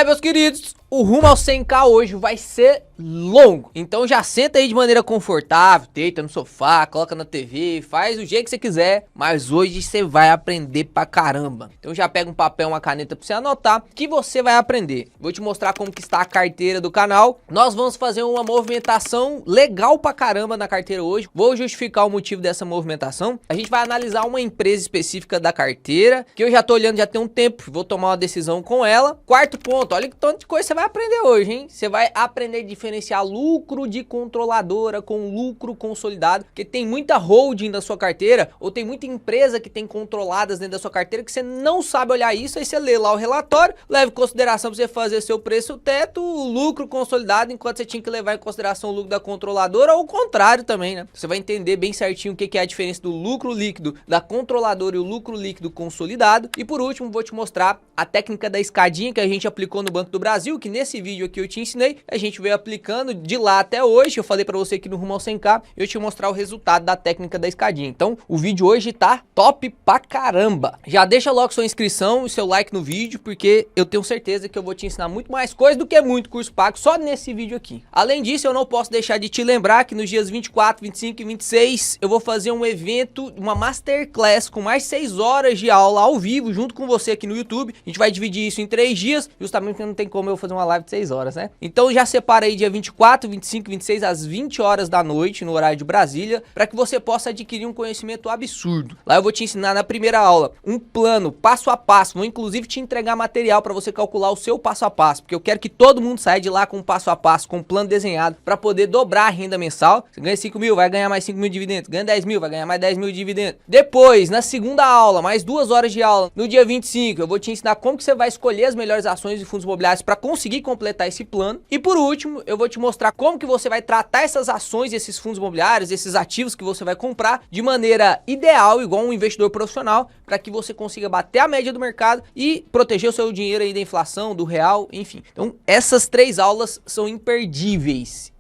Meus queridos, o rumo ao 100k hoje vai ser longo. Então já senta aí de maneira confortável, deita no sofá, coloca na TV, faz do jeito que você quiser. Mas hoje você vai aprender pra caramba. Então já pega um papel, uma caneta pra você anotar que você vai aprender. Vou te mostrar como que está a carteira do canal. Nós vamos fazer uma movimentação legal pra caramba na carteira hoje. Vou justificar o motivo dessa movimentação. A gente vai analisar uma empresa específica da carteira, que eu já tô olhando já tem um tempo. Vou tomar uma decisão com ela. Quarto ponto, olha que tanto de coisa você vai aprender hoje, hein? Você vai aprender a diferenciar lucro de controladora com lucro consolidado, porque tem muita holding da sua carteira, ou tem muita empresa que tem controladas dentro da sua carteira que você não sabe olhar isso, aí você lê lá o relatório, leva em consideração para você fazer seu preço teto, o lucro consolidado, enquanto você tinha que levar em consideração o lucro da controladora, ou o contrário também, né? Você vai entender bem certinho o que é a diferença do lucro líquido da controladora e o lucro líquido consolidado. E por último, vou te mostrar a técnica da escadinha que a gente aplicou no Banco do Brasil, que nesse vídeo aqui eu te ensinei, a gente veio aplicando de lá até hoje. Eu falei pra você que no rumo ao 100k eu te mostrar o resultado da técnica da escadinha. Então o vídeo hoje tá top pra caramba. Já deixa logo sua inscrição e seu like no vídeo, porque eu tenho certeza que eu vou te ensinar muito mais coisa do que muito curso pago só nesse vídeo aqui. Além disso, eu não posso deixar de te lembrar que nos dias 24, 25 e 26 eu vou fazer um evento, uma masterclass com mais 6 horas de aula ao vivo junto com você aqui no YouTube. A gente vai dividir isso em 3 dias, justamente porque não tem como eu fazer uma live de 6 horas, né? Então já separa aí dia 24, 25 e 26 às 20 horas da noite no horário de Brasília, para que você possa adquirir um conhecimento absurdo. Lá eu vou te ensinar na primeira aula um plano passo a passo, vou inclusive te entregar material para você calcular o seu passo a passo, porque eu quero que todo mundo saia de lá com um passo a passo, com um plano desenhado para poder dobrar a renda mensal. Você ganha 5 mil, vai ganhar mais 5 mil de dividendos, ganha 10 mil, vai ganhar mais 10 mil de dividendos. Depois, na segunda aula, mais 2 horas de aula, no dia 25, eu vou te ensinar como que você vai escolher as melhores ações de fundos imobiliários para conseguir completar esse plano. E por último, eu vou te mostrar como que você vai tratar essas ações, esses fundos imobiliários, esses ativos que você vai comprar de maneira ideal, igual um investidor profissional, para que você consiga bater a média do mercado e proteger o seu dinheiro aí da inflação, do real, enfim. Então, essas 3 aulas são imperdíveis.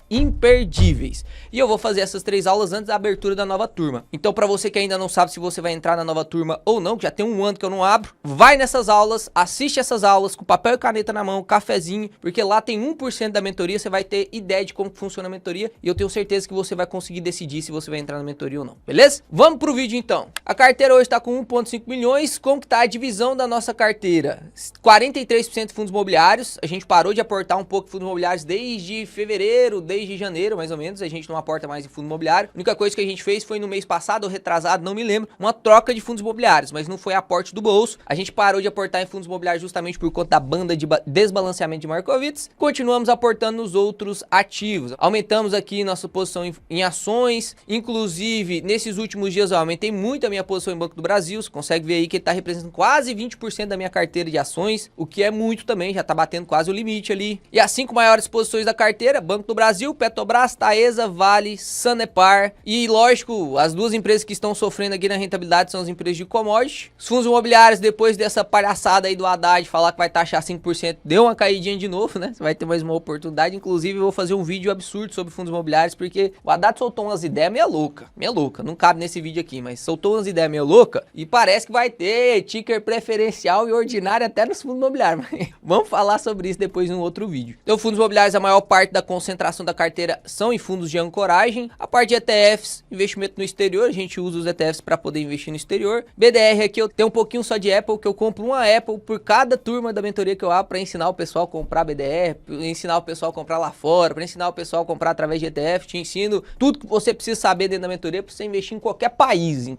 E eu vou fazer essas 3 aulas antes da abertura da nova turma. Então para você que ainda não sabe se você vai entrar na nova turma ou não, que já tem um ano que eu não abro, vai nessas aulas, assiste essas aulas com papel e caneta na mão, cafezinho, porque lá tem 1% da mentoria, você vai ter ideia de como funciona a mentoria e eu tenho certeza que você vai conseguir decidir se você vai entrar na mentoria ou não, beleza? Vamos pro vídeo então. A carteira hoje está com 1,5 milhões, como que tá a divisão da nossa carteira? 43% fundos imobiliários, a gente parou de aportar um pouco de fundos imobiliários desde fevereiro, desde janeiro, mais ou menos, a gente não aporta mais em fundo imobiliário. A única coisa que a gente fez foi no mês passado ou retrasado, não me lembro, uma troca de fundos imobiliários, mas não foi aporte do bolso. A gente parou de aportar em fundos imobiliários justamente por conta da banda de desbalanceamento de Markowitz. Continuamos aportando nos outros ativos. Aumentamos aqui nossa posição em ações, inclusive nesses últimos dias eu aumentei muito a minha posição em Banco do Brasil. Você consegue ver aí que ele está representando quase 20% da minha carteira de ações, o que é muito também, já está batendo quase o limite ali. E as 5 maiores posições da carteira: Banco do Brasil, Petrobras, Taesa, Vale, Sanepar e, lógico, as 2 empresas que estão sofrendo aqui na rentabilidade são as empresas de commodity. Os fundos imobiliários, depois dessa palhaçada aí do Haddad falar que vai taxar 5%, deu uma caidinha de novo, né? Você vai ter mais uma oportunidade. Inclusive eu vou fazer um vídeo absurdo sobre fundos imobiliários, porque o Haddad soltou umas ideias meio louca, não cabe nesse vídeo aqui, mas soltou umas ideias meio louca e parece que vai ter ticker preferencial e ordinário até nos fundos imobiliários. Vamos falar sobre isso depois em um outro vídeo. Então, fundos imobiliários, a maior parte da concentração da carteira são em fundos de ancoragem. A parte de ETFs, investimento no exterior, a gente usa os ETFs para poder investir no exterior. BDR aqui eu tenho um pouquinho só de Apple, que eu compro uma Apple por cada turma da mentoria que eu abro, para ensinar o pessoal a comprar BDR, para ensinar o pessoal a comprar lá fora, para ensinar o pessoal a comprar através de ETF. Te ensino tudo que você precisa saber dentro da mentoria para você investir em qualquer país,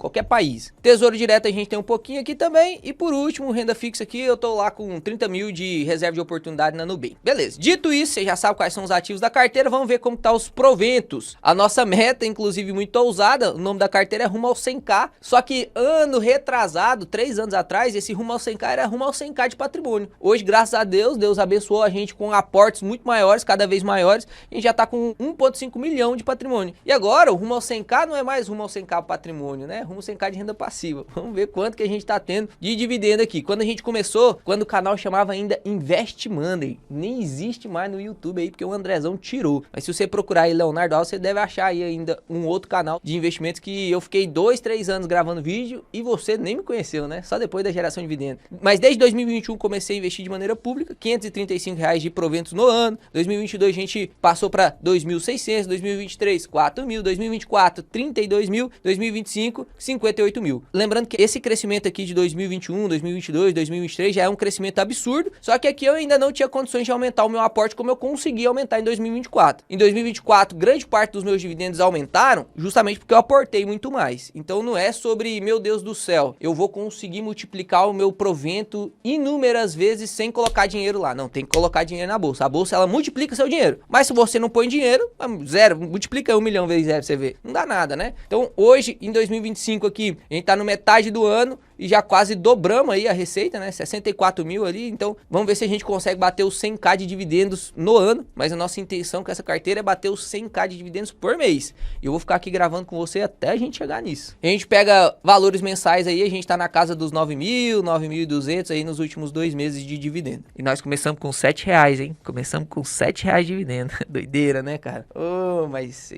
Tesouro direto a gente tem um pouquinho aqui também. E por último, renda fixa aqui, eu tô lá com 30 mil de reserva de oportunidade na Nubank. Beleza, dito isso, você já sabe quais são os ativos da carteira, vamos ver como tá os proventos. A nossa meta, inclusive muito ousada, o nome da carteira é rumo ao 100k, só que ano retrasado, 3 anos atrás, esse rumo ao 100k era rumo ao 100k de patrimônio. Hoje, graças a Deus, Deus abençoou a gente com aportes muito maiores, cada vez maiores, a gente já tá com 1,5 milhão de patrimônio. E agora, o rumo ao 100k não é mais rumo ao 100k patrimônio, né? Rumo ao 100k de renda passiva. Vamos ver quanto que a gente tá tendo de dividendo aqui. Quando a gente começou, quando o canal chamava ainda Invest Money, nem existe mais no YouTube aí, porque o Andrezão tirou. Mas Mas se você procurar aí Leonardo Alves, você deve achar aí ainda um outro canal de investimentos que eu fiquei 2, 3 anos gravando vídeo e você nem me conheceu, né? Só depois da geração de dividendos. Mas desde 2021 comecei a investir de maneira pública, R$ 535 de proventos no ano. 2022 a gente passou para 2.600, 2023 4.000, 2024 32.000, 2025 58.000. Lembrando que esse crescimento aqui de 2021, 2022, 2023 já é um crescimento absurdo, só que aqui eu ainda não tinha condições de aumentar o meu aporte como eu consegui aumentar em 2024. Em 2024, grande parte dos meus dividendos aumentaram justamente porque eu aportei muito mais. Então não é sobre, meu Deus do céu, eu vou conseguir multiplicar o meu provento inúmeras vezes sem colocar dinheiro lá. Não, tem que colocar dinheiro na bolsa. A bolsa, ela multiplica seu dinheiro. Mas se você não põe dinheiro, zero, multiplica 1 milhão vezes zero pra você ver. Não dá nada, né? Então hoje, em 2025 aqui, a gente tá no metade do ano e já quase dobramos aí a receita, né? 64 mil ali. Então vamos ver se a gente consegue bater os 100k de dividendos no ano. Mas a nossa intenção com essa carteira é bater os 100k de dividendos por mês. E eu vou ficar aqui gravando com você até a gente chegar nisso. A gente pega valores mensais aí, a gente tá na casa dos 9.000, 9.200 aí nos últimos 2 meses de dividendo. E nós começamos com R$7, hein? Começamos com R$7 de dividendo. Doideira, né, cara? Oh, mas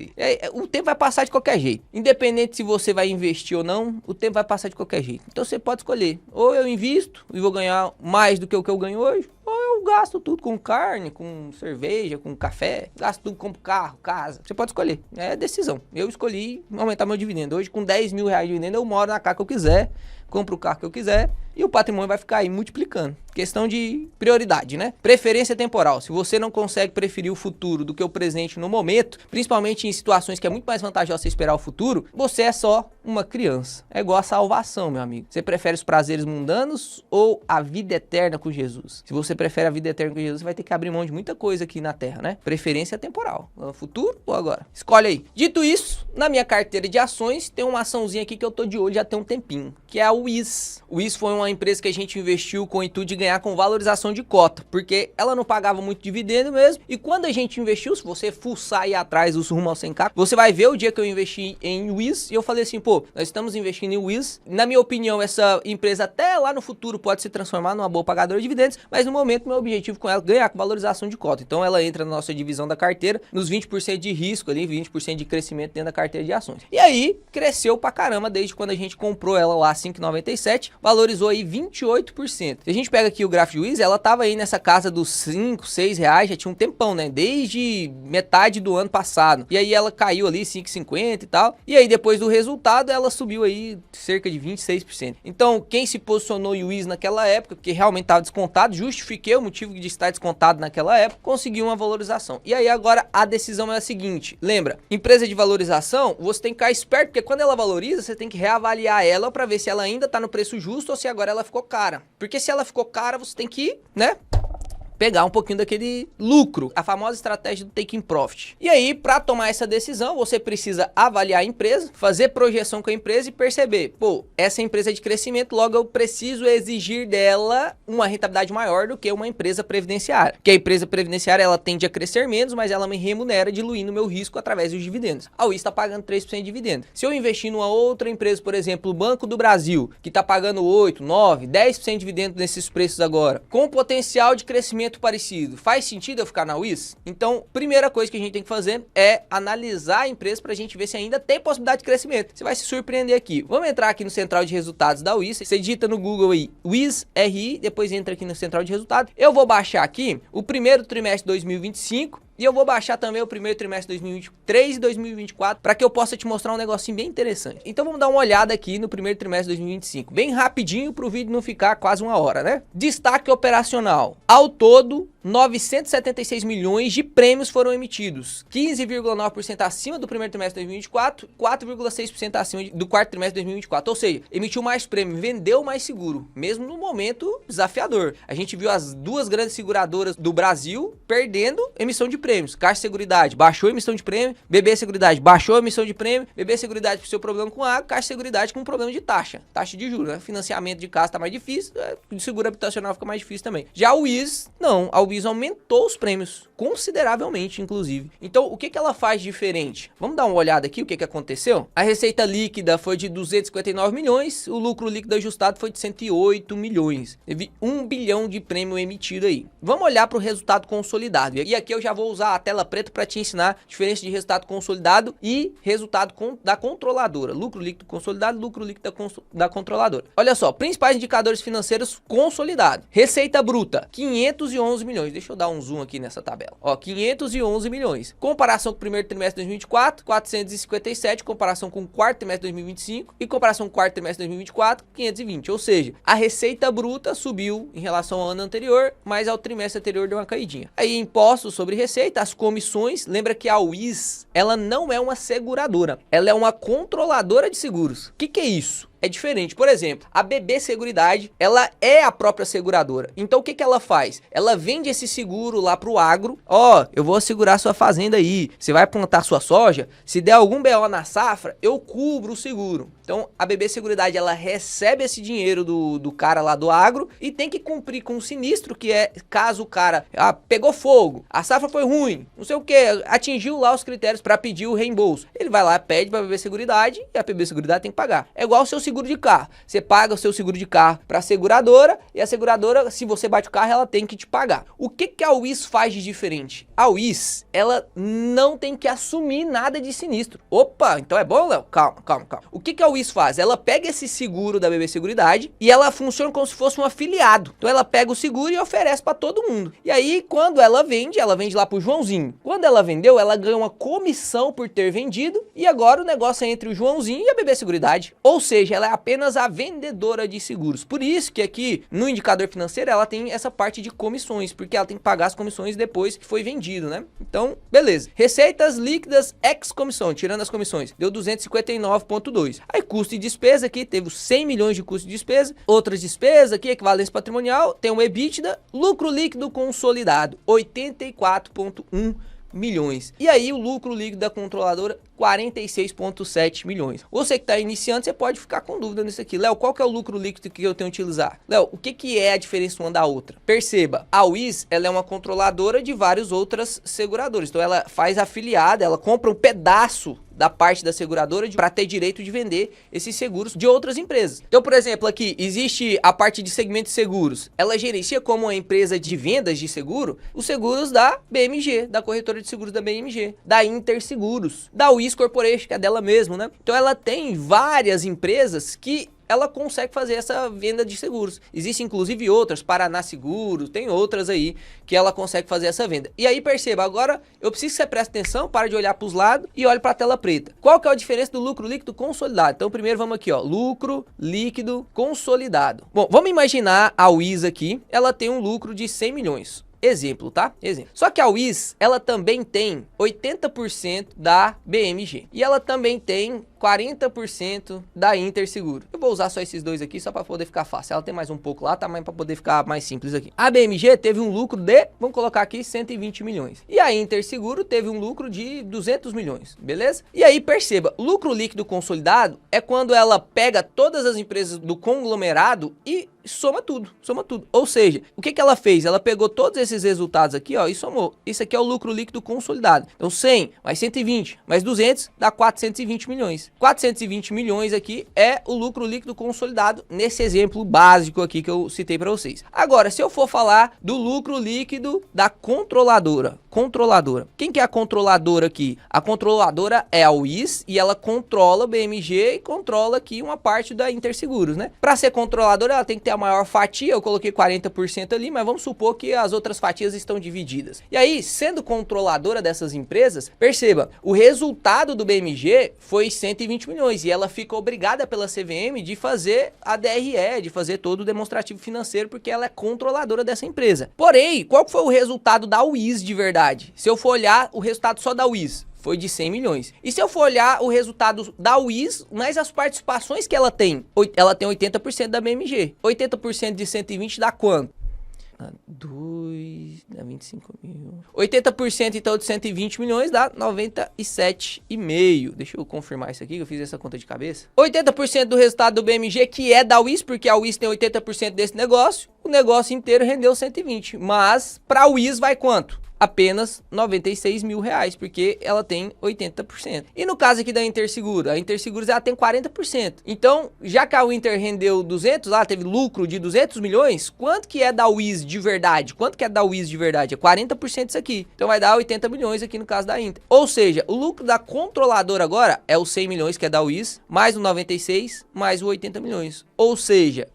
o tempo vai passar de qualquer jeito. Independente se você vai investir ou não, o tempo vai passar de qualquer jeito. Então você pode escolher. Ou eu invisto e vou ganhar mais do que o que eu ganho hoje, ou eu gasto tudo com carne, com cerveja, com café, gasto tudo, compro carro, casa. Você pode escolher. É decisão. Eu escolhi aumentar meu dividendo. Hoje, com R$10.000 de dividendo, eu moro na casa que eu quiser, compro o carro que eu quiser e o patrimônio vai ficar aí multiplicando. Questão de prioridade, né? Preferência temporal. Se você não consegue preferir o futuro do que o presente no momento, principalmente em situações que é muito mais vantajoso você esperar o futuro, você é só uma criança. É igual a salvação, meu amigo. Você prefere os prazeres mundanos ou a vida eterna com Jesus? Se você prefere a vida eterna com Jesus, você vai ter que abrir mão de muita coisa aqui na Terra, né? Preferência temporal. Futuro ou agora? Escolhe aí. Dito isso, na minha carteira de ações, tem uma açãozinha aqui que eu tô de olho já tem um tempinho, que é a Wiz. Wiz foi uma empresa que a gente investiu com o intuito de ganhar com valorização de cota, porque ela não pagava muito dividendo mesmo, e quando a gente investiu, se você fuçar aí atrás dos rumo ao 100k, você vai ver o dia que eu investi em Wiz, e eu falei assim, pô, nós estamos investindo em Wiz, na minha opinião, essa empresa até lá no futuro pode se transformar numa boa pagadora de dividendos, mas no momento meu objetivo com ela é ganhar com valorização de cota, então ela entra na nossa divisão da carteira, nos 20% de risco ali, 20% de crescimento dentro da carteira de ações. E aí, cresceu pra caramba desde quando a gente comprou ela lá, 5,97, valorizou aí 28%. Se a gente pega aqui o gráfico de Wiz, ela tava aí nessa casa dos 5, 6 reais, já tinha um tempão, né? Desde metade do ano passado. E aí ela caiu ali 5,50 e tal. E aí depois do resultado, ela subiu aí cerca de 26%. Então, quem se posicionou em Wiz naquela época, porque realmente tava descontado, justifiquei o motivo de estar descontado naquela época, conseguiu uma valorização. E aí agora a decisão é a seguinte, lembra, empresa de valorização, você tem que ficar esperto, porque quando ela valoriza, você tem que reavaliar ela para ver se ela ainda tá no preço justo ou se agora ela ficou cara. Porque se ela ficou cara, você tem que, né, pegar um pouquinho daquele lucro, a famosa estratégia do taking profit. E aí, para tomar essa decisão, você precisa avaliar a empresa, fazer projeção com a empresa e perceber, pô, essa empresa é de crescimento, logo eu preciso exigir dela uma rentabilidade maior do que uma empresa previdenciária. Porque a empresa previdenciária, ela tende a crescer menos, mas ela me remunera diluindo o meu risco através dos dividendos. A Wiz está pagando 3% de dividendo. Se eu investir numa outra empresa, por exemplo, o Banco do Brasil, que está pagando 8, 9, 10% de dividendo nesses preços agora, com potencial de crescimento parecido, faz sentido eu ficar na Wiz? Então, primeira coisa que a gente tem que fazer é analisar a empresa pra gente ver se ainda tem possibilidade de crescimento. Você vai se surpreender aqui. Vamos entrar aqui no central de resultados da Wiz. Você digita no Google aí Wiz RI, depois entra aqui no central de resultados. Eu vou baixar aqui o primeiro trimestre de 2025 e eu vou baixar também o primeiro trimestre de 2023 e 2024 para que eu possa te mostrar um negocinho bem interessante. Então vamos dar uma olhada aqui no primeiro trimestre de 2025, bem rapidinho para o vídeo não ficar quase 1 hora, né? Destaque operacional. Ao todo, 976 milhões de prêmios foram emitidos, 15,9% acima do primeiro trimestre de 2024, 4,6% acima do quarto trimestre de 2024. Ou seja, emitiu mais prêmio, vendeu mais seguro, mesmo no momento desafiador. A gente viu as duas grandes seguradoras do Brasil perdendo emissão de prêmios. Caixa Seguridade baixou a emissão de prêmio, BB Seguridade baixou a emissão de prêmio, BB Seguridade por seu problema com água, Caixa Seguridade com um problema de taxa de juros, né? Financiamento de casa tá mais difícil, de seguro habitacional fica mais difícil também. Já o Wiz, não, a Wiz Wiz aumentou os prêmios consideravelmente, inclusive. Então, o que que ela faz diferente? Vamos dar uma olhada aqui o que que aconteceu? A receita líquida foi de 259 milhões, o lucro líquido ajustado foi de 108 milhões. Teve 1 bilhão de prêmio emitido aí. Vamos olhar para o resultado consolidado. E aqui eu já vou usar a tela preta para te ensinar a diferença de resultado consolidado e resultado da controladora. Lucro líquido consolidado, lucro líquido da controladora. Olha só, principais indicadores financeiros consolidados. Receita bruta, 511 milhões. Deixa eu dar um zoom aqui nessa tabela. Ó, 511 milhões. Comparação com o primeiro trimestre de 2024, 457. Comparação com o quarto trimestre de 2025. E comparação com o quarto trimestre de 2024, 520. Ou seja, a receita bruta subiu em relação ao ano anterior, mas ao trimestre anterior deu uma caidinha. Aí, impostos sobre receita, as comissões. Lembra que a Wiz, ela não é uma seguradora. Ela é uma controladora de seguros. O que que é isso? É diferente. Por exemplo, a BB Seguridade, ela é a própria seguradora. Então o que que ela faz? Ela vende esse seguro lá pro agro. Ó, eu vou assegurar sua fazenda aí. Você vai plantar sua soja, se der algum BO na safra, eu cubro o seguro. Então a BB Seguridade, ela recebe esse dinheiro do cara lá do agro e tem que cumprir com o sinistro, que é caso o cara pegou fogo, a safra foi ruim, não sei o que, atingiu lá os critérios para pedir o reembolso. Ele vai lá, pede para a BB Seguridade e a BB Seguridade tem que pagar. É igual o seu seguro de carro. Você paga o seu seguro de carro para a seguradora e a seguradora, se você bate o carro, ela tem que te pagar. O que que a Wiz faz de diferente? A Wiz, ela não tem que assumir nada de sinistro. Opa, então é bom, Léo? Calma, calma, calma. O que que a Wiz faz? Ela pega esse seguro da BB Seguridade e ela funciona como se fosse um afiliado. Então ela pega o seguro e oferece para todo mundo. E aí, quando ela vende lá pro Joãozinho. Quando ela vendeu, ela ganha uma comissão por ter vendido e agora o negócio é entre o Joãozinho e a BB Seguridade. Ou seja, ela é apenas a vendedora de seguros. Por isso que aqui no indicador financeiro ela tem essa parte de comissões, porque ela tem que pagar as comissões depois que foi vendido, né? Então, beleza. Receitas líquidas ex comissão, tirando as comissões, deu 259,2. Aí custo e despesa aqui, teve 100 milhões de custo e despesa. Outras despesas aqui, equivalência patrimonial, tem um EBITDA, lucro líquido consolidado, 84,1 milhões. E aí o lucro líquido da controladora, 46,7 milhões. Você que está iniciando, você pode ficar com dúvida nisso aqui. Léo, qual que é o lucro líquido que eu tenho que utilizar? Léo, o que que é a diferença uma da outra? Perceba, a Wiz, ela é uma controladora de várias outras seguradoras. Então ela faz afiliada, ela compra um pedaço da parte da seguradora para ter direito de vender esses seguros de outras empresas. Então, por exemplo, aqui existe a parte de segmento de seguros. Ela gerencia como uma empresa de vendas de seguro os seguros da BMG, da corretora de seguros da BMG, da Interseguros, da Wiz Corporation, que é dela mesmo, né? Então ela tem várias empresas que ela consegue fazer essa venda de seguros. Existem inclusive outras, Paraná Seguros, tem outras aí que ela consegue fazer essa venda. E aí perceba, agora eu preciso que você preste atenção, para de olhar para os lados e olhe para a tela preta. Qual que é a diferença do lucro líquido consolidado? Então primeiro vamos aqui, ó, lucro líquido consolidado. Bom, vamos imaginar a Wiz aqui, ela tem um lucro de 100 milhões. Exemplo, tá? Exemplo. Só que a Wiz, ela também tem 80% da BMG. E ela também tem 40% da Interseguro. Eu vou usar só esses dois aqui, só para poder ficar fácil. Ela tem mais um pouco lá, tamanho para poder ficar mais simples aqui. A BMG teve um lucro de, vamos colocar aqui, 120 milhões. E a Interseguro teve um lucro de 200 milhões, beleza? E aí, perceba, lucro líquido consolidado é quando ela pega todas as empresas do conglomerado e soma tudo, soma tudo. Ou seja, o que que ela fez? Ela pegou todos esses resultados aqui, ó, e somou. Isso aqui é o lucro líquido consolidado. Então 100 mais 120 mais 200 dá 420 milhões. 420 milhões aqui é o lucro líquido consolidado nesse exemplo básico aqui que eu citei para vocês. Agora, se eu for falar do lucro líquido da controladora, quem que é a controladora aqui? A controladora é a Wiz e ela controla o BMG e controla aqui uma parte da Interseguros, né? Para ser controladora, ela tem que ter a maior fatia, eu coloquei 40% ali, mas vamos supor que as outras fatias estão divididas. E aí, sendo controladora dessas empresas, perceba, o resultado do BMG foi 120 milhões e ela fica obrigada pela CVM de fazer a DRE, de fazer todo o demonstrativo financeiro, porque ela é controladora dessa empresa. Porém, qual foi o resultado da Wiz de verdade? Se eu for olhar o resultado só da Wiz, foi de 100 milhões. E se eu for olhar o resultado da Wiz, mais as participações que ela tem 80% da BMG. 80% de 120 dá quanto? 2, dá 25 mil. 80% então de 120 milhões dá 97,5. Deixa eu confirmar isso aqui, que eu fiz essa conta de cabeça. 80% do resultado do BMG, que é da Wiz, porque a Wiz tem 80% desse negócio. o negócio inteiro rendeu 120. Mas para a Wiz vai quanto? Apenas R$96 mil, porque ela tem 80%. E no caso aqui da Interseguro, a Interseguros ela tem 40%. Então, já que a Inter rendeu 200, lá teve lucro de 200 milhões, quanto que é da Wiz de verdade? Quanto que é da Wiz de verdade? É 40% isso aqui. Então vai dar 80 milhões aqui no caso da Inter. Ou seja, o lucro da controladora agora é os 100 milhões que é da Wiz, mais o 96, mais o 80 milhões. Ou seja,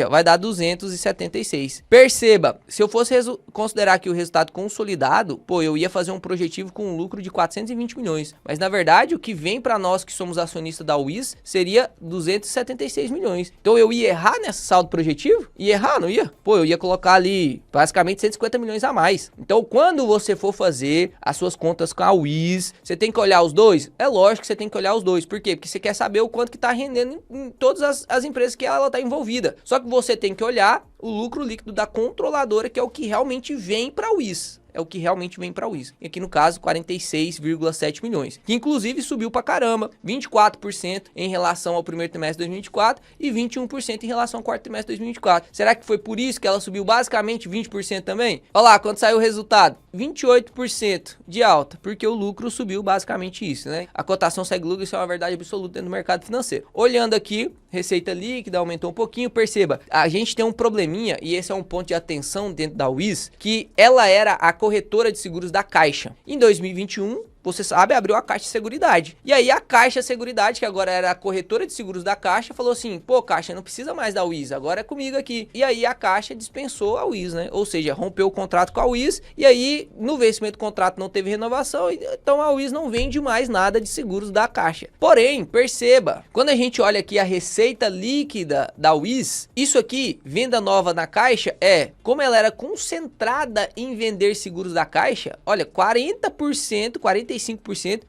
vai dar 276. Perceba, se eu fosse considerar aqui o resultado consolidado, pô, eu ia fazer um projetivo com um lucro de 420 milhões. Mas na verdade, o que vem para nós que somos acionistas da Wiz seria 276 milhões. Então eu ia errar nesse saldo projetivo? Ia errar, não ia? Pô, eu ia colocar ali basicamente 150 milhões a mais. Então quando você for fazer as suas contas com a Wiz, você tem que olhar os dois? É lógico que você tem que olhar os dois. Por quê? Porque você quer saber o quanto que tá rendendo em todas as empresas que ela tá envolvida. Só que você tem que olhar o lucro líquido da controladora, que é o que realmente vem para a Wiz. É o que realmente vem para a Wiz. E aqui no caso, 46,7 milhões. Que inclusive subiu pra caramba. 24% em relação ao primeiro trimestre de 2024 e 21% em relação ao quarto trimestre de 2024. Será que foi por isso que ela subiu basicamente 20% também? Olha lá, quando saiu o resultado. 28% de alta, porque o lucro subiu basicamente isso, né? A cotação segue lucro, isso é uma verdade absoluta dentro do mercado financeiro. Olhando aqui, receita líquida aumentou um pouquinho, perceba, a gente tem um probleminha, e esse é um ponto de atenção dentro da Wiz, que ela era a corretora de seguros da Caixa. Em 2021, você sabe, abriu a Caixa Seguridade. E aí a Caixa Seguridade, que agora era a corretora de seguros da Caixa, falou assim, pô, Caixa, não precisa mais da Wiz, agora é comigo aqui. E aí a Caixa dispensou a Wiz, né? Ou seja, rompeu o contrato com a Wiz, e aí no vencimento do contrato não teve renovação, então a Wiz não vende mais nada de seguros da Caixa. Porém, perceba, quando a gente olha aqui a receita líquida da Wiz, isso aqui, venda nova na Caixa, como ela era concentrada em vender seguros da Caixa, olha, 45%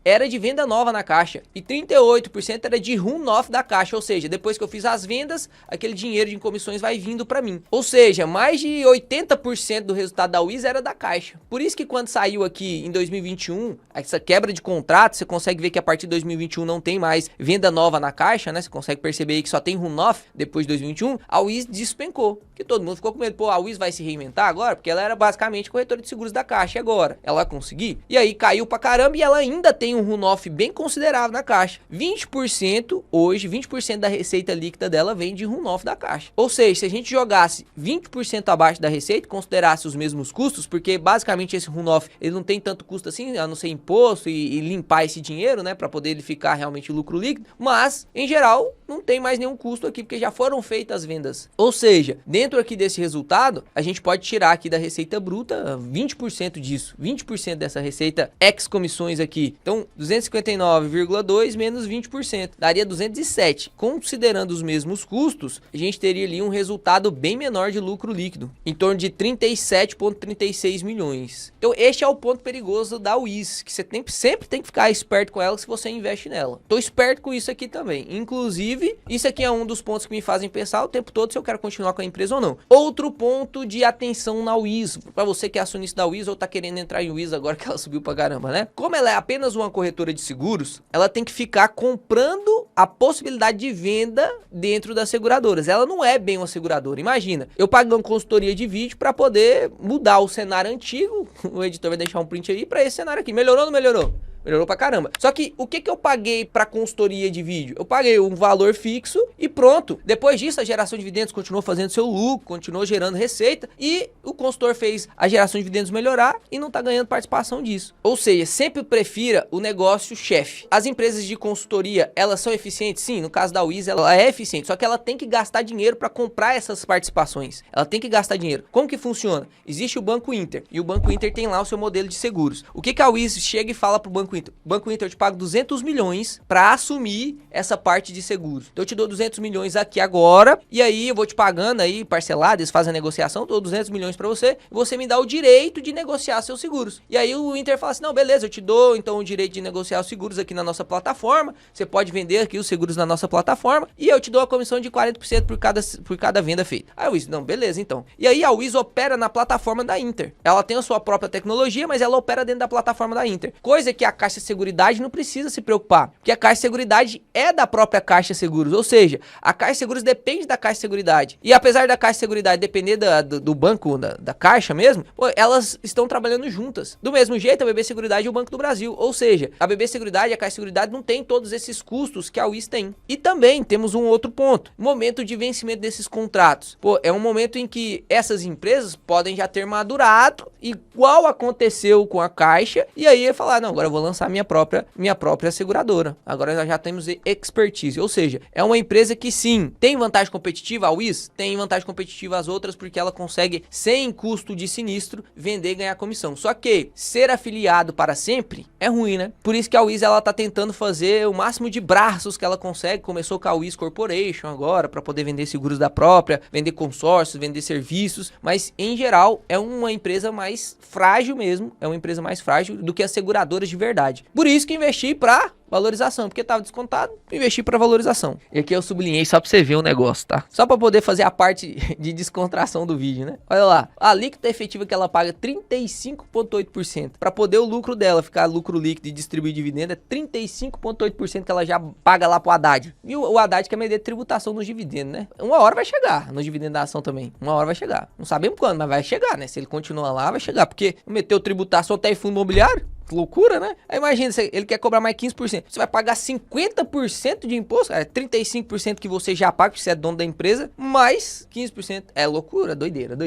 era de venda nova na Caixa e 38% era de run-off da Caixa, ou seja, depois que eu fiz as vendas, aquele dinheiro de comissões vai vindo para mim. Ou seja, mais de 80% do resultado da Wiz era da Caixa. Por isso que quando saiu aqui em 2021, essa quebra de contrato, você consegue ver que a partir de 2021 não tem mais venda nova na Caixa, né? Você consegue perceber aí que só tem run-off depois de 2021, a Wiz despencou, que todo mundo ficou com medo, pô, a Wiz vai se reinventar agora? Porque ela era basicamente corretora de seguros da Caixa, e agora? Ela vai conseguir? E aí caiu pra caramba e ela ainda tem um run-off bem considerável na Caixa. 20% hoje, 20% da receita líquida dela vem de run-off da Caixa. Ou seja, se a gente jogasse 20% abaixo da receita, considerasse os mesmos custos, porque basicamente esse run-off, ele não tem tanto custo assim, a não ser imposto e limpar esse dinheiro, né, para poder ele ficar realmente lucro líquido, mas em geral não tem mais nenhum custo aqui, porque já foram feitas as vendas. Ou seja, dentro aqui desse resultado, a gente pode tirar aqui da receita bruta 20% disso, 20% dessa receita ex comissões aqui. Então, 259,2 menos 20%, daria 207. Considerando os mesmos custos, a gente teria ali um resultado bem menor de lucro líquido, em torno de 37,36 milhões. Então, este é o ponto perigoso da Wiz, que você sempre tem que ficar esperto com ela se você investe nela. Tô esperto com isso aqui também. Inclusive, isso aqui é um dos pontos que me fazem pensar o tempo todo se eu quero continuar com a empresa ou não. Outro ponto de atenção na Wiz, para você que é acionista da Wiz ou tá querendo entrar em Wiz agora que ela subiu pra caramba, né? Como ela é apenas uma corretora de seguros, ela tem que ficar comprando a possibilidade de venda dentro das seguradoras. Ela não é bem uma seguradora. Imagina, eu pago uma consultoria de vídeo para poder mudar o cenário antigo, o editor vai deixar um print aí, para esse cenário aqui. Melhorou ou não melhorou? Melhorou pra caramba. Só que o que eu paguei pra consultoria de vídeo? Eu paguei um valor fixo e pronto. Depois disso, a geração de dividendos continuou fazendo seu lucro, continuou gerando receita e o consultor fez a geração de dividendos melhorar e não tá ganhando participação disso. Ou seja, sempre prefira o negócio chefe. As empresas de consultoria, elas são eficientes? Sim, no caso da Wiz, ela é eficiente, só que ela tem que gastar dinheiro pra comprar essas participações. Ela tem que gastar dinheiro. Como que funciona? Existe o Banco Inter e o Banco Inter tem lá o seu modelo de seguros. O que a Wiz chega e fala pro Banco Inter? Banco Inter, eu te pago 200 milhões para assumir essa parte de seguros. Então eu te dou 200 milhões aqui agora, e aí eu vou te pagando aí parcelado, eles fazem a negociação, dou 200 milhões para você, e você me dá o direito de negociar seus seguros. E aí o Inter fala assim, não, beleza, eu te dou então o direito de negociar os seguros aqui na nossa plataforma, você pode vender aqui os seguros na nossa plataforma, e eu te dou a comissão de 40% por cada venda feita. Aí o Wiz, não, beleza então. E aí a Wiz opera na plataforma da Inter. Ela tem a sua própria tecnologia, mas ela opera dentro da plataforma da Inter. Coisa que a Caixa Seguridade não precisa se preocupar, porque a Caixa Seguridade é da própria Caixa Seguros, ou seja, a Caixa Seguros depende da Caixa Seguridade. E apesar da Caixa Seguridade depender do banco, da Caixa mesmo, pô, elas estão trabalhando juntas. Do mesmo jeito, a BB Seguridade é o Banco do Brasil, ou seja, a BB Seguridade e a Caixa Seguridade não tem todos esses custos que a UIS tem. E também temos um outro ponto, momento de vencimento desses contratos. Pô, é um momento em que essas empresas podem já ter madurado, igual aconteceu com a Caixa, e aí ia falar, não, agora eu vou lançar minha própria seguradora. Agora nós já temos expertise, ou seja, é uma empresa que sim, tem vantagem competitiva, a UIS tem vantagem competitiva às outras porque ela consegue, sem custo de sinistro, vender e ganhar comissão. Só que ser afiliado para sempre é ruim, né? Por isso que a UIS ela tá tentando fazer o máximo de braços que ela consegue. Começou com a UIS Corporation agora, para poder vender seguros da própria, vender consórcios, vender serviços, mas em geral é uma empresa mais frágil mesmo, é uma empresa mais frágil do que as seguradoras de verdade. Por isso que investi para valorização, porque tava descontado, investi para valorização. E aqui eu sublinhei só para você ver o negócio, tá? Só para poder fazer a parte de descontração do vídeo, né? Olha lá, a alíquota efetiva que ela paga 35,8%. Para poder o lucro dela ficar lucro líquido e distribuir dividendo é 35,8% que ela já paga lá pro Haddad. E o Haddad quer meter tributação nos dividendos, né? Uma hora vai chegar, nos dividendos da ação também. Uma hora vai chegar. Não sabemos quando, mas vai chegar, né? Se ele continuar lá, vai chegar, porque meteu tributação até em fundo imobiliário. Loucura, né? Aí imagina, ele quer cobrar mais 15%. Você vai pagar 50% de imposto? É 35% que você já paga, porque você é dono da empresa, mais 15%. É loucura, doideira.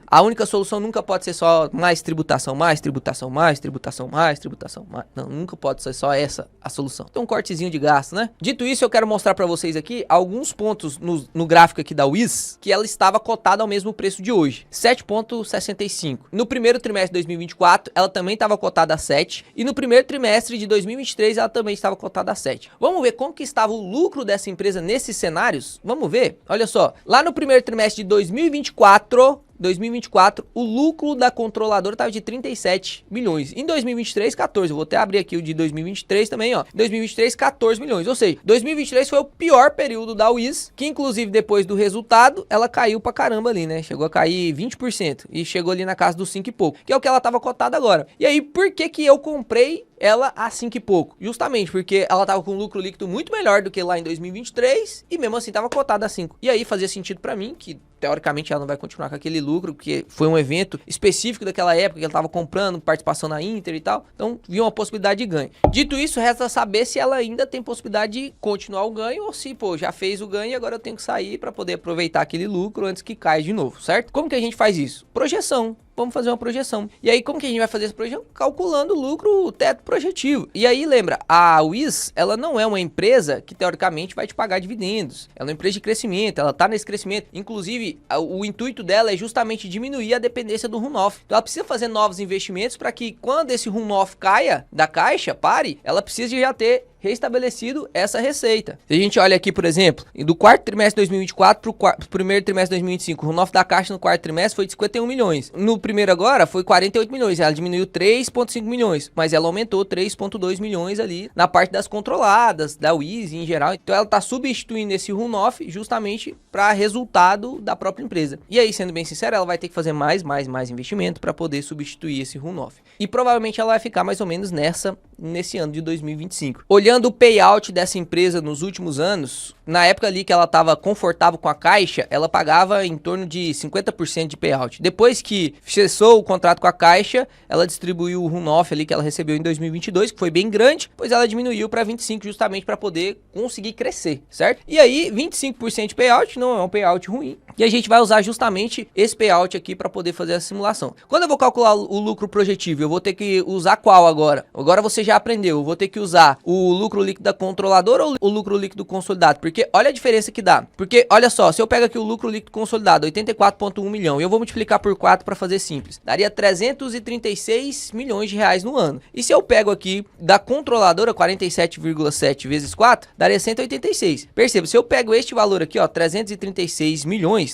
A única solução nunca pode ser só mais tributação, mais tributação, mais tributação, mais tributação. Não, nunca pode ser só essa a solução. Tem um cortezinho de gasto, né? Dito isso, eu quero mostrar pra vocês aqui alguns pontos no gráfico aqui da UIS, que ela estava cotada ao mesmo preço de hoje, 7,65. No primeiro trimestre de 2024, ela também estava cotada a 7. E no primeiro trimestre de 2023 ela também estava cotada a 7. Vamos ver como que estava o lucro dessa empresa nesses cenários? Vamos ver? Olha só, lá no primeiro trimestre de 2024, o lucro da controladora estava de 37 milhões. Em 2023, 14. Eu vou até abrir aqui o de 2023 também, ó. 2023, 14 milhões. Ou seja, 2023 foi o pior período da UIS, que inclusive depois do resultado, ela caiu pra caramba ali, né? Chegou a cair 20% e chegou ali na casa dos 5 e pouco, que é o que ela tava cotada agora. E aí, por que que eu comprei ela a 5 e pouco? Justamente porque ela tava com um lucro líquido muito melhor do que lá em 2023 e mesmo assim tava cotada a 5. E aí fazia sentido pra mim que teoricamente ela não vai continuar com aquele lucro, porque foi um evento específico daquela época que ela tava comprando participação na Inter e tal. Então, viu uma possibilidade de ganho. Dito isso, resta saber se ela ainda tem possibilidade de continuar o ganho ou se, pô, já fez o ganho e agora eu tenho que sair para poder aproveitar aquele lucro antes que caia de novo, certo? Como que a gente faz isso? Projeção. Vamos fazer uma projeção. E aí, como que a gente vai fazer essa projeção? Calculando o lucro, o teto projetivo. E aí, lembra, a UIS, ela não é uma empresa que, teoricamente, vai te pagar dividendos. Ela é uma empresa de crescimento, ela tá nesse crescimento. Inclusive, o intuito dela é justamente diminuir a dependência do runoff. Então, ela precisa fazer novos investimentos para que, quando esse runoff caia da caixa, pare, ela precisa já ter restabelecido essa receita. Se a gente olha aqui, por exemplo, do quarto trimestre de 2024 para o primeiro trimestre de 2025, o runoff da caixa no quarto trimestre foi de 51 milhões. No primeiro agora foi 48 milhões, ela diminuiu 3,5 milhões, mas ela aumentou 3,2 milhões ali na parte das controladas, da UIS em geral. Então ela está substituindo esse runoff justamente para resultado da própria empresa. E aí, sendo bem sincero, ela vai ter que fazer mais investimento para poder substituir esse runoff. E provavelmente ela vai ficar mais ou menos nesse ano de 2025. Olhando o payout dessa empresa nos últimos anos, na época ali que ela estava confortável com a caixa, ela pagava em torno de 50% de payout. Depois que cessou o contrato com a caixa, ela distribuiu o runoff ali que ela recebeu em 2022, que foi bem grande, pois ela diminuiu para 25% justamente para poder conseguir crescer, certo? E aí, 25% de payout não é um payout ruim. E a gente vai usar justamente esse payout aqui para poder fazer a simulação. Quando eu vou calcular o lucro projetivo, eu vou ter que usar qual agora? Agora você já aprendeu, eu vou ter que usar o lucro líquido da controladora ou o lucro líquido consolidado? Porque olha a diferença que dá. Porque olha só, se eu pego aqui o lucro líquido consolidado, 84,1 milhão, e eu vou multiplicar por 4 para fazer simples, daria 336 milhões de reais no ano. E se eu pego aqui da controladora, 47,7 vezes 4, daria 186. Perceba, se eu pego este valor aqui, ó, 336 milhões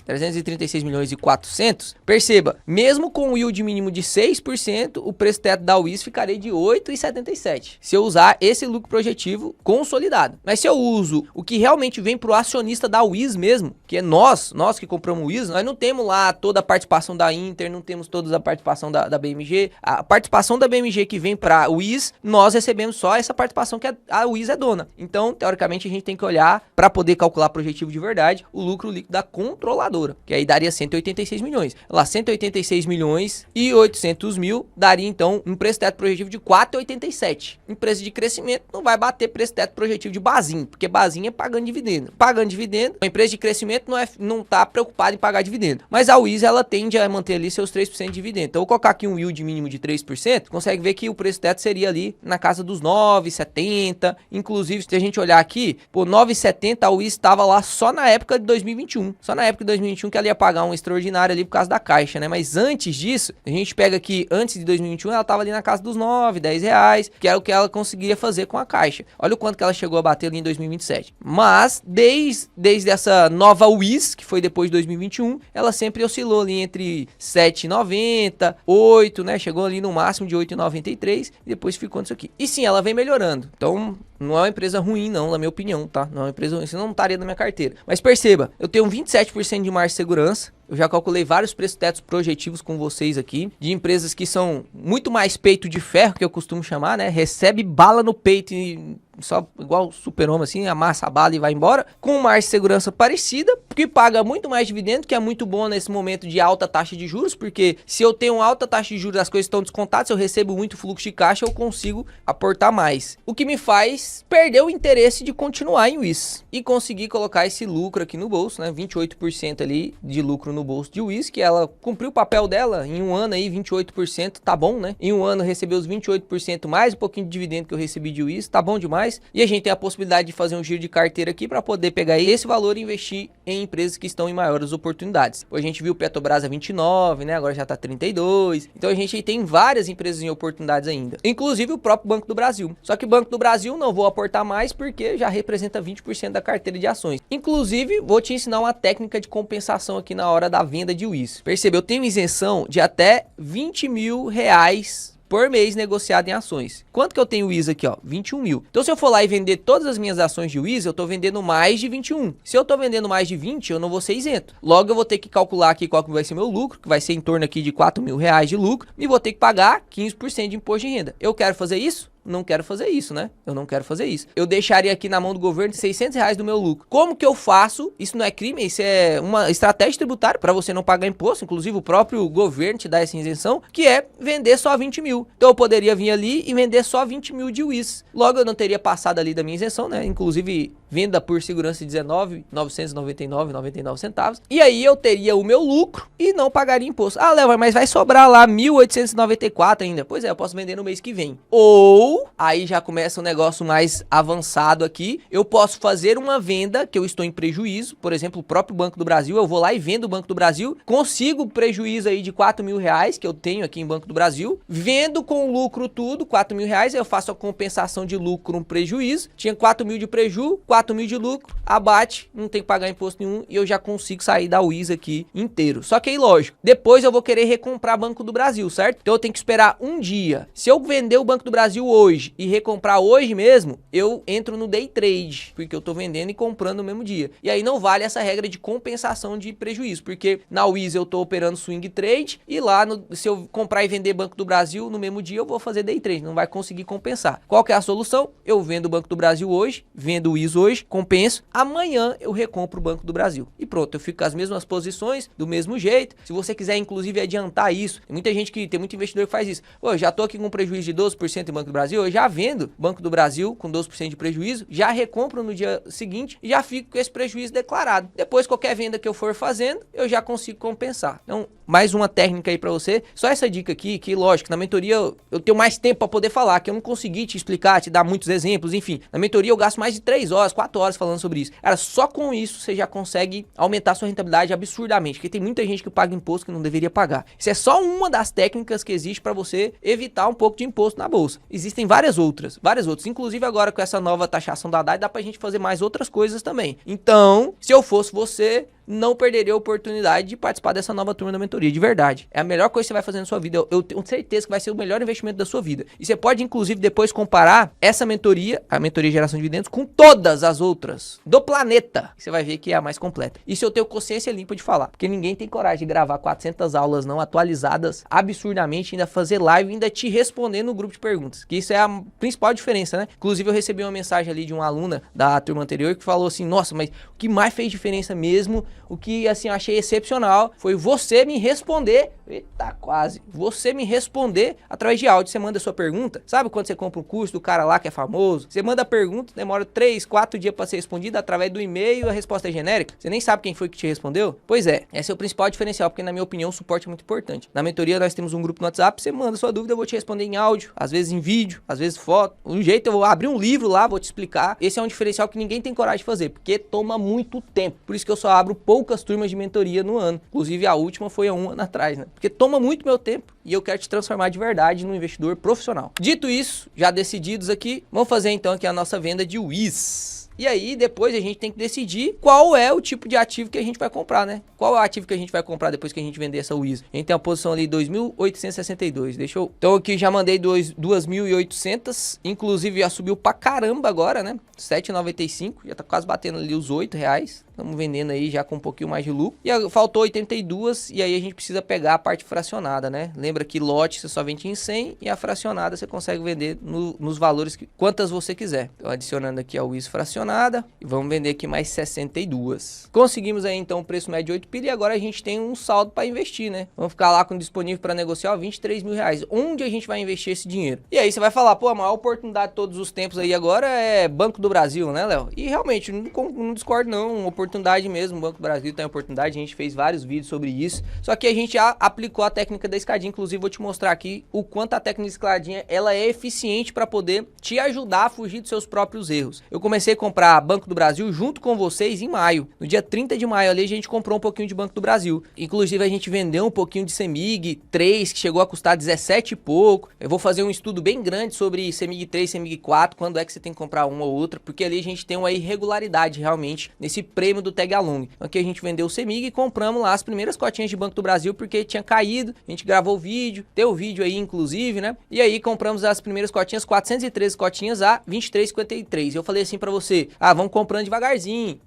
e 400, perceba, mesmo com o yield mínimo de 6%, o preço teto da UIS ficaria de 8,77. Se eu usar esse lucro projetivo projetivo consolidado. Mas se eu uso o que realmente vem pro acionista da Wiz mesmo, que é nós que compramos o Wiz, nós não temos lá toda a participação da Inter, não temos toda a participação da BMG. A participação da BMG que vem pra Wiz, nós recebemos só essa participação que a Wiz é dona. Então, teoricamente, a gente tem que olhar para poder calcular projetivo de verdade o lucro líquido da controladora, que aí daria 186 milhões. Lá, 186 milhões e 800 mil daria, então, um preço teto projetivo de 4,87. Empresa de crescimento não vai bater preço teto projetivo de Bazin, porque Bazin é pagando dividendo. Pagando dividendo, a empresa de crescimento não tá preocupada em pagar dividendo. Mas a Wiz, ela tende a manter ali seus 3% de dividendo. Então, eu vou colocar aqui um yield mínimo de 3%, consegue ver que o preço teto seria ali na casa dos 9,70. Inclusive, se a gente olhar aqui, por 9,70 a Wiz estava lá só na época de 2021. Só na época de 2021 que ela ia pagar um extraordinário ali por causa da caixa, né? Mas antes disso, a gente pega aqui, antes de 2021, ela estava ali na casa dos 9, 10 reais, que era o que ela conseguia fazer com a caixa. Olha o quanto que ela chegou a bater ali em 2027. Mas, desde essa nova Wiz, que foi depois de 2021, ela sempre oscilou ali entre 7,90, 8, né? Chegou ali no máximo de 8,93 e depois ficou nisso aqui. E sim, ela vem melhorando. Então, não é uma empresa ruim não, na minha opinião, tá? Não é uma empresa ruim, senão não estaria na minha carteira. Mas perceba, eu tenho 27% de margem de segurança. Eu já calculei vários preços tetos projetivos com vocês aqui, de empresas que são muito mais peito de ferro, que eu costumo chamar, né? Recebe bala no peito e só igual super-homem assim, amassa a bala e vai embora, com margem de segurança parecida, que paga muito mais dividendo, que é muito bom nesse momento de alta taxa de juros, porque se eu tenho alta taxa de juros, as coisas estão descontadas, se eu recebo muito fluxo de caixa, eu consigo aportar mais. O que me faz perder o interesse de continuar em Wiz e conseguir colocar esse lucro aqui no bolso, né? 28% ali de lucro no bolso de Wiz, que ela cumpriu o papel dela em um ano aí, 28%, tá bom, né? Em um ano recebeu os 28% mais um pouquinho de dividendo que eu recebi de Wiz, tá bom demais. E a gente tem a possibilidade de fazer um giro de carteira aqui para poder pegar esse valor e investir em empresas que estão em maiores oportunidades. Hoje a gente viu o Petrobras a 29, né? Agora já tá 32. Então a gente tem várias empresas em oportunidades ainda. Inclusive o próprio Banco do Brasil. Só que o Banco do Brasil não vou aportar mais porque já representa 20% da carteira de ações. Inclusive, vou te ensinar uma técnica de compensação aqui na hora da venda de Wiz. Percebeu? Eu tenho isenção de até 20 mil reais por mês negociado em ações. Quanto que eu tenho Wiz aqui, ó? 21 mil. Então, se eu for lá e vender todas as minhas ações de Wiz, eu tô vendendo mais de 21. Se eu tô vendendo mais de 20, eu não vou ser isento. Logo, eu vou ter que calcular aqui qual que vai ser meu lucro, que vai ser em torno aqui de 4 mil reais de lucro, e vou ter que pagar 15% de imposto de renda. Eu quero fazer isso? Não quero fazer isso, né? Eu não quero fazer isso. Eu deixaria aqui na mão do governo 600 reais do meu lucro. Como que eu faço? Isso não é crime, isso é uma estratégia tributária para você não pagar imposto. Inclusive o próprio governo te dá essa isenção, que é vender só 20 mil. Então eu poderia vir ali e vender só 20 mil de Wiz. Logo eu não teria passado ali da minha isenção, né? Inclusive venda por segurança de 19,999,99 centavos. E aí eu teria o meu lucro e não pagaria imposto. Ah, Léo, mas vai sobrar lá 1.894 ainda. Pois é, eu posso vender no mês que vem. Ou aí já começa um negócio mais avançado aqui. Eu posso fazer uma venda que eu estou em prejuízo. Por exemplo, o próprio Banco do Brasil. Eu vou lá e vendo o Banco do Brasil. Consigo prejuízo aí de 4 mil reais que eu tenho aqui em Banco do Brasil. Vendo com lucro tudo, 4 mil reais. Eu faço a compensação de lucro, um prejuízo. Tinha 4 mil de prejuízo, 4 mil de lucro. Abate, não tem que pagar imposto nenhum. E eu já consigo sair da Wiz aqui inteiro. Só que aí, lógico, depois eu vou querer recomprar Banco do Brasil, certo? Então eu tenho que esperar um dia. Se eu vender o Banco do Brasil hoje e recomprar hoje mesmo, eu entro no day trade, porque eu tô vendendo e comprando no mesmo dia. E aí não vale essa regra de compensação de prejuízo, porque na Wiz eu tô operando swing trade e lá se eu comprar e vender Banco do Brasil no mesmo dia, eu vou fazer day trade, não vai conseguir compensar. Qual que é a solução? Eu vendo o Banco do Brasil hoje, vendo o Wiz hoje, compenso, amanhã eu recompro o Banco do Brasil. E pronto, eu fico com as mesmas posições, do mesmo jeito. Se você quiser inclusive adiantar isso, tem muita gente tem muito investidor que faz isso. Pô, eu já tô aqui com prejuízo de 12% em Banco do Brasil, eu já vendo Banco do Brasil com 12% de prejuízo, já recompro no dia seguinte e já fico com esse prejuízo declarado. Depois, qualquer venda que eu for fazendo, eu já consigo compensar. Então, mais uma técnica aí pra você. Só essa dica aqui, que lógico, na mentoria eu tenho mais tempo pra poder falar, que eu não consegui te explicar, te dar muitos exemplos, enfim. Na mentoria eu gasto mais de 3 horas, 4 horas falando sobre isso. Cara, só com isso você já consegue aumentar sua rentabilidade absurdamente, porque tem muita gente que paga imposto que não deveria pagar. Isso é só uma das técnicas que existe pra você evitar um pouco de imposto na bolsa. Existem várias outras. Inclusive agora com essa nova taxação da Haddad, dá pra gente fazer mais outras coisas também. Então, se eu fosse você, não perderia a oportunidade de participar dessa nova turma da mentoria, de verdade. É a melhor coisa que você vai fazer na sua vida. Eu tenho certeza que vai ser o melhor investimento da sua vida. E você pode, inclusive, depois comparar essa mentoria, a mentoria de geração de dividendos, com todas as outras do planeta. Você vai ver que é a mais completa. Isso eu tenho consciência limpa de falar, porque ninguém tem coragem de gravar 400 aulas não atualizadas absurdamente, ainda fazer live e ainda te responder no grupo de perguntas. Que isso é a principal diferença, né? Inclusive, eu recebi uma mensagem ali de uma aluna da turma anterior que falou assim, nossa, mas o que mais fez diferença mesmo, o que, assim, eu achei excepcional, foi você me responder, eita, quase, você me responder através de áudio. Você manda a sua pergunta, sabe quando você compra um curso do cara lá que é famoso? Você manda a pergunta, demora 3, 4 dias para ser respondida através do e-mail, a resposta é genérica. Você nem sabe quem foi que te respondeu? Pois é, esse é o principal diferencial, porque na minha opinião o suporte é muito importante. Na mentoria nós temos um grupo no WhatsApp, você manda sua dúvida, eu vou te responder em áudio, às vezes em vídeo, às vezes foto. Um jeito eu vou abrir um livro lá, vou te explicar. Esse é um diferencial que ninguém tem coragem de fazer, porque toma muito tempo. Por isso que eu só abro poucas turmas de mentoria no ano. Inclusive a última foi há um ano atrás, né? Porque toma muito meu tempo e eu quero te transformar de verdade num investidor profissional. Dito isso, já decididos aqui, vamos fazer então aqui a nossa venda de WIS. E aí, depois a gente tem que decidir qual é o tipo de ativo que a gente vai comprar, né? Qual é o ativo que a gente vai comprar depois que a gente vender essa WIS? A gente tem a posição ali 2.862, deixa eu... Então aqui já mandei 2.800, inclusive já subiu pra caramba agora, né? 7,95, já tá quase batendo ali os R$8. Estamos vendendo aí já com um pouquinho mais de lucro. E faltou 82 e aí a gente precisa pegar a parte fracionada, né? Lembra que lote você só vende em 100 e a fracionada você consegue vender nos valores, quantas você quiser. Então adicionando aqui a WIS fracionada e vamos vender aqui mais 62. Conseguimos aí então um preço médio de 8 pila e agora a gente tem um saldo para investir, né? Vamos ficar lá com disponível para negociar R$23 mil. Onde a gente vai investir esse dinheiro? E aí você vai falar, pô, a maior oportunidade de todos os tempos aí agora é Banco do Brasil, né, Léo? E realmente, não discordo não, oportunidade mesmo, o Banco do Brasil tem oportunidade, a gente fez vários vídeos sobre isso, só que a gente já aplicou a técnica da escadinha, inclusive vou te mostrar aqui o quanto a técnica da escadinha, ela é eficiente para poder te ajudar a fugir dos seus próprios erros. Eu comecei a comprar Banco do Brasil junto com vocês em maio, no dia 30 de maio ali a gente comprou um pouquinho de Banco do Brasil, inclusive a gente vendeu um pouquinho de CEMIG 3, que chegou a custar 17 e pouco. Eu vou fazer um estudo bem grande sobre CEMIG 3, CEMIG 4, quando é que você tem que comprar uma ou outra, porque ali a gente tem uma irregularidade realmente nesse prêmio do Tag Along. Então aqui a gente vendeu o CEMIG e compramos lá as primeiras cotinhas de Banco do Brasil, porque tinha caído, a gente gravou o vídeo, tem o vídeo aí inclusive, né? E aí compramos as primeiras cotinhas, 413 cotinhas a 23,53. Eu falei assim pra você, vamos comprando devagarzinho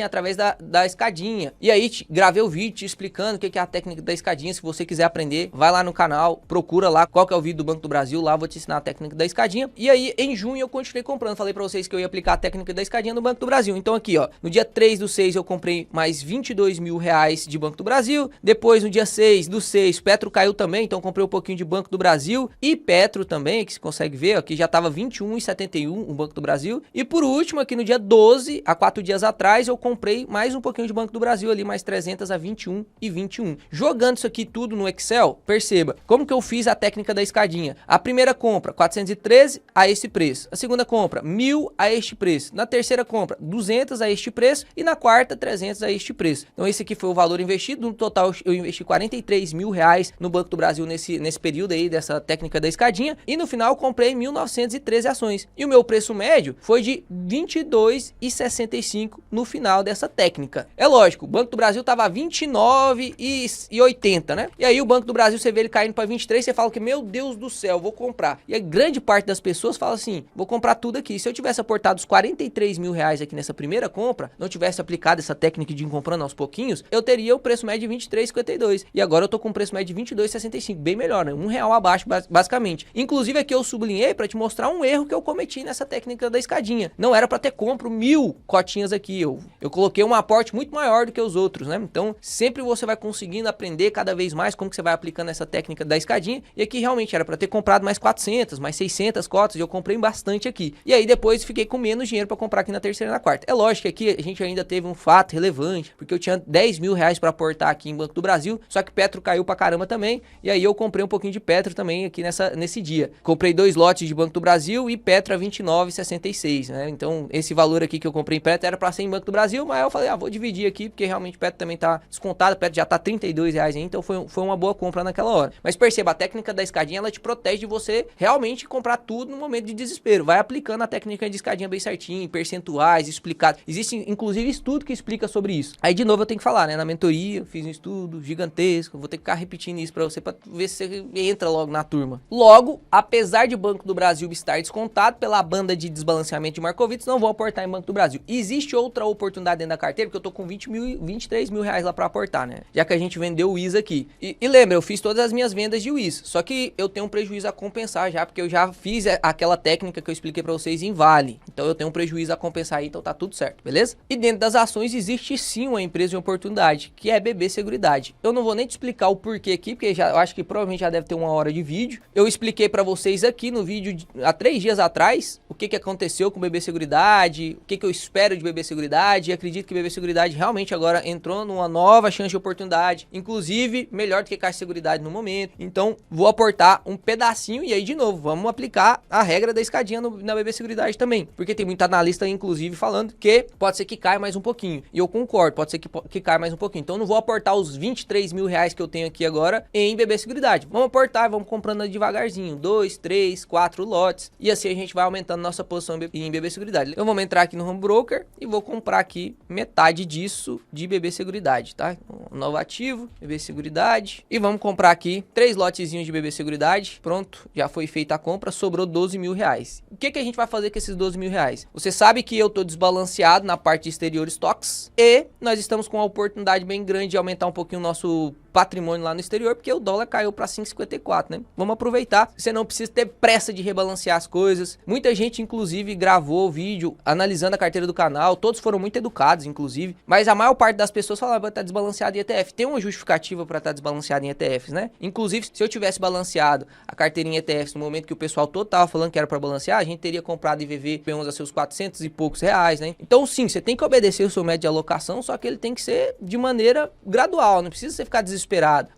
através da escadinha. E aí gravei o vídeo te explicando o que é a técnica da escadinha. Se você quiser aprender, vai lá no canal, procura lá qual que é o vídeo do Banco do Brasil, lá eu vou te ensinar a técnica da escadinha. E aí em junho eu continuei comprando, falei pra vocês que eu ia aplicar a técnica da escadinha no Banco do Brasil. Então aqui ó, no dia 3/6 eu comprei mais R$22 mil de Banco do Brasil. Depois no dia 6/6 Petro caiu também, então comprei um pouquinho de Banco do Brasil e Petro também, que você consegue ver, aqui já tava 21,71 o Banco do Brasil. E por último aqui no dia 12, há 4 dias atrás, eu comprei mais um pouquinho de Banco do Brasil ali, mais 300 a 21,21. Jogando isso aqui tudo no Excel, perceba como que eu fiz a técnica da escadinha. A primeira compra 413 a esse preço, a segunda compra 1.000 a este preço, na terceira compra 200 a este preço e na quarta 300 a este preço. Então esse aqui foi o valor investido. No total eu investi R$43 mil no Banco do Brasil nesse período aí dessa técnica da escadinha e no final eu comprei 1.913 ações e o meu preço médio foi de R$22,65 no final dessa técnica. É lógico, o Banco do Brasil tava 29,80, né? E aí o Banco do Brasil, você vê ele caindo para 23, você fala que, meu Deus do céu, vou comprar. E a grande parte das pessoas fala assim, vou comprar tudo aqui. Se eu tivesse aportado os R$43 mil aqui nessa primeira compra, não tivesse aplicado essa técnica de ir comprando aos pouquinhos, eu teria o preço médio de 23,52. E agora eu tô com o preço médio de 22,65, bem melhor, né? R$1 abaixo, basicamente. Inclusive aqui eu sublinhei para te mostrar um erro que eu cometi nessa técnica da escadinha. Não era para ter compro 1.000 cotinhas aqui. Eu coloquei um aporte muito maior do que os outros, né? Então, sempre você vai conseguindo aprender cada vez mais como que você vai aplicando essa técnica da escadinha. E aqui realmente era para ter comprado mais 400, mais 600 cotas, e eu comprei bastante aqui. E aí depois fiquei com menos dinheiro para comprar aqui na terceira e na quarta. É lógico que aqui a gente ainda teve um fato relevante, porque eu tinha R$10 mil para aportar aqui em Banco do Brasil, só que Petro caiu pra caramba também, e aí eu comprei um pouquinho de Petro também aqui nesse dia. Comprei 2 lotes de Banco do Brasil e Petro a 29,66, né? Então esse valor aqui que eu comprei em Petro era para ser em Banco do Brasil, mas eu falei, vou dividir aqui, porque realmente Petro também tá descontado, Petro já tá R$32 aí, então foi uma boa compra naquela hora. Mas perceba, a técnica da escadinha, ela te protege de você realmente comprar tudo no momento de desespero. Vai aplicando a técnica de escadinha bem certinho, percentuais, explicado. Existem inclusive inclusive estudo que explica sobre isso. Aí de novo eu tenho que falar, né, na mentoria eu fiz um estudo gigantesco, vou ter que ficar repetindo isso pra você, pra ver se você entra logo na turma. Logo, apesar de Banco do Brasil estar descontado pela banda de desbalanceamento de Markowitz, não vou aportar em Banco do Brasil. Existe outra oportunidade dentro da carteira, porque eu tô com 23 mil reais lá pra aportar, né, já que a gente vendeu o WIS aqui. E lembra, eu fiz todas as minhas vendas de WIS, só que eu tenho um prejuízo a compensar já, porque eu já fiz aquela técnica que eu expliquei pra vocês em Vale. Então eu tenho um prejuízo a compensar aí, então tá tudo certo, beleza? E dentro das ações existe sim uma empresa de oportunidade, que é BB Seguridade. Eu não vou nem te explicar o porquê aqui, porque eu acho que provavelmente já deve ter 1 hora de vídeo. Eu expliquei pra vocês aqui no vídeo há 3 dias atrás, o que aconteceu com BB Seguridade, o que eu espero de BB Seguridade, e acredito que BB Seguridade realmente agora entrou numa nova chance de oportunidade, inclusive melhor do que Caixa Seguridade no momento. Então vou aportar um pedacinho e aí de novo, vamos aplicar a regra da escadinha na BB Seguridade também, porque tem muito analista inclusive falando que pode ser que caia mais um pouquinho, e eu concordo, pode ser que caia mais um pouquinho, então não vou aportar os 23 mil reais que eu tenho aqui agora em BB Seguridade, vamos aportar, vamos comprando devagarzinho, 2, 3, 4 lotes, e assim a gente vai aumentando nossa posição em BB Seguridade. Então vamos entrar aqui no Home Broker e vou comprar aqui metade disso de BB Seguridade, tá? Um novo ativo, BB Seguridade, e vamos comprar aqui 3 lotezinhos de BB Seguridade, pronto, já foi feita a compra, sobrou 12 mil reais. O que a gente vai fazer com esses 12 mil reais? Você sabe que eu tô desbalanceado na parte de exterior stocks e nós estamos com uma oportunidade bem grande de aumentar um pouquinho o nosso patrimônio lá no exterior, porque o dólar caiu para 5,54, né? Vamos aproveitar. Você não precisa ter pressa de rebalancear as coisas. Muita gente, inclusive, gravou vídeo analisando a carteira do canal. Todos foram muito educados, inclusive. Mas a maior parte das pessoas fala que tá desbalanceado em ETF. Tem uma justificativa para estar desbalanceado em ETFs, né? Inclusive, se eu tivesse balanceado a carteira em ETFs no momento que o pessoal todo tava falando que era para balancear, a gente teria comprado IVVB11 a seus 400 e poucos reais, né? Então, sim, você tem que obedecer o seu método de alocação, só que ele tem que ser de maneira gradual. Não precisa você ficar desesperado.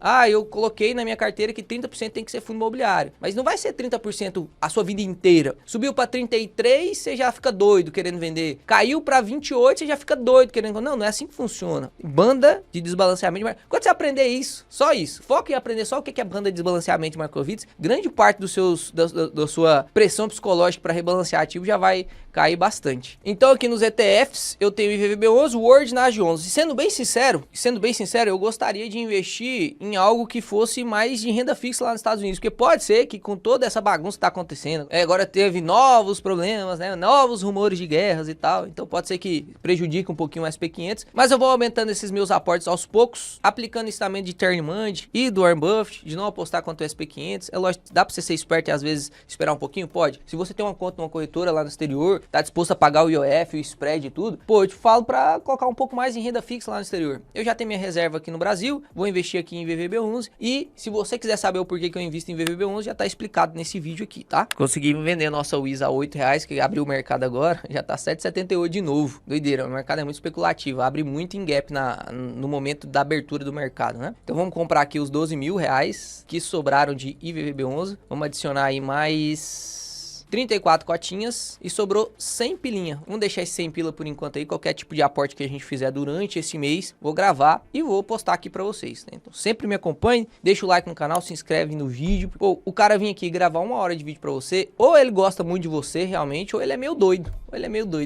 Ah, eu coloquei na minha carteira que 30% tem que ser fundo imobiliário. Mas não vai ser 30% a sua vida inteira. Subiu para 33, você já fica doido querendo vender. Caiu para 28, você já fica doido querendo... Não é assim que funciona. Banda de desbalanceamento. Quando você aprender isso, só isso. Foca em aprender só o que é banda de desbalanceamento de Markowitz. Grande parte da sua pressão psicológica para rebalancear ativo já vai cair bastante. Então aqui nos ETFs eu tenho IVVB11, Word, NAG11. E sendo bem sincero, eu gostaria de investir em algo que fosse mais de renda fixa lá nos Estados Unidos, porque pode ser que com toda essa bagunça que tá acontecendo, agora teve novos problemas, né, novos rumores de guerras e tal, então pode ser que prejudique um pouquinho mais P500, mas eu vou aumentando esses meus aportes aos poucos, aplicando isso também de Terry Mundy e do Warren Buffett, de não apostar contra o SP500, é lógico, dá pra você ser esperto e às vezes esperar um pouquinho, pode. Se você tem uma conta numa corretora lá no exterior, tá disposto a pagar o IOF, o spread e tudo, pô, eu te falo pra colocar um pouco mais em renda fixa lá no exterior. Eu já tenho minha reserva aqui no Brasil, vou investir aqui em VVB11 e se você quiser saber o porquê que eu invisto em VVB11, já tá explicado nesse vídeo aqui, tá? Consegui vender a nossa WIS a R$8, que abriu o mercado agora, já tá 7,78 de novo. Doideira, o mercado é muito especulativo, abre muito em gap no momento da abertura do mercado, né? Então vamos comprar aqui os 12 mil reais que sobraram de IVVB11, vamos adicionar aí mais 34 cotinhas e sobrou 100 pilinha. Vamos deixar esse 100 pila por enquanto aí. Qualquer tipo de aporte que a gente fizer durante esse mês, vou gravar e vou postar aqui pra vocês, né? Então sempre me acompanhe, deixa o like no canal, se inscreve no vídeo. Pô, o cara vir aqui gravar 1 hora de vídeo pra você, ou ele gosta muito de você realmente, ou ele é meio doido.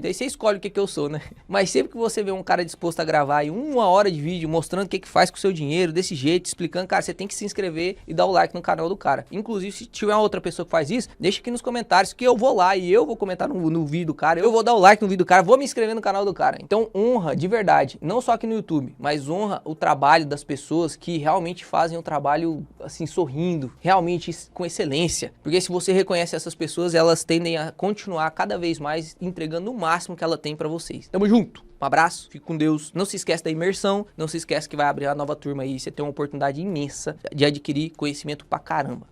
Aí você escolhe o que eu sou, né? Mas sempre que você vê um cara disposto a gravar aí 1 hora de vídeo, mostrando o que faz com o seu dinheiro, desse jeito, explicando, cara, você tem que se inscrever e dar o like no canal do cara. Inclusive, se tiver outra pessoa que faz isso, deixa aqui nos comentários que eu vou lá e eu vou comentar no vídeo do cara, eu vou dar o like no vídeo do cara, vou me inscrever no canal do cara. Então honra, de verdade, não só aqui no YouTube, mas honra o trabalho das pessoas que realmente fazem um trabalho, assim, sorrindo, realmente com excelência. Porque se você reconhece essas pessoas, elas tendem a continuar cada vez mais entregando o máximo que ela tem pra vocês. Tamo junto! Um abraço, fique com Deus. Não se esquece da imersão, não se esquece que vai abrir a nova turma aí, você tem uma oportunidade imensa de adquirir conhecimento pra caramba.